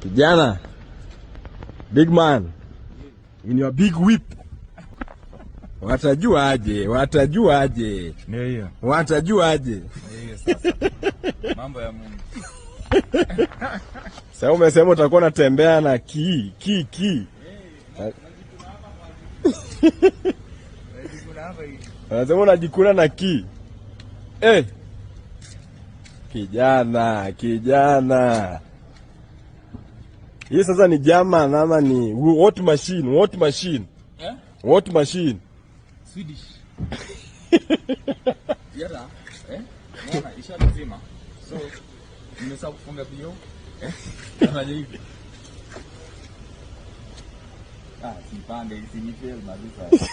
Kijana, big man, in your big whip. Watajua aje? Ndio hiyo. Watajua aje? Ndio sasa. Mambo ya Mungu. Sasa umesema utakuwa unatembea na ki. Unasema unajikuna na ki. Kijana. Hii sasa ni German ama ni what machine? What machine? Swedish. Yara, Mbona isha nzima. So, nimesahau kufunga bio. Kama hivi. Sipande, isinifail kabisa.